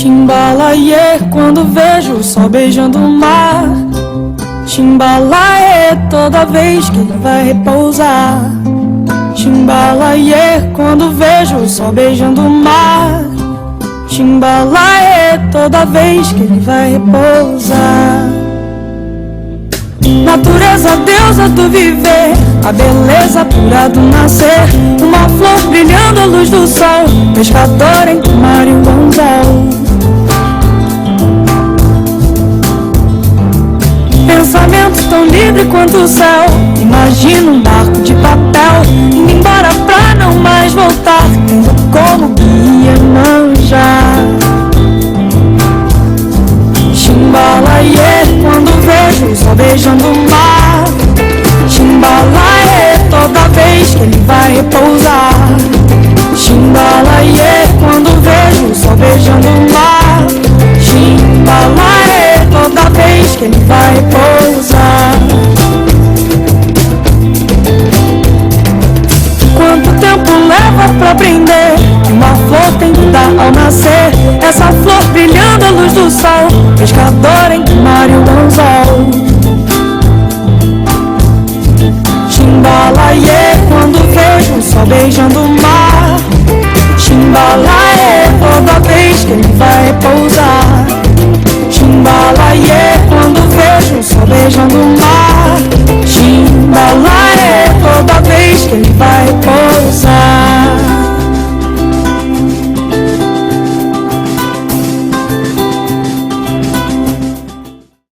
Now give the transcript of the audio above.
Chimbalaie, quando vejo o sol beijando o mar. Chimbalaie, toda vez que ele vai repousar. Chimbalaie, quando vejo o sol beijando o mar. Chimbalaie, toda vez que ele vai repousar. Natureza, deusa do viver, a beleza pura do nascer. Uma flor brilhando à luz do sol, pescador entre o mar e o anzol. Pensamento tão livre quanto o céu. Imagina um barco de papel indo embora pra não mais voltar.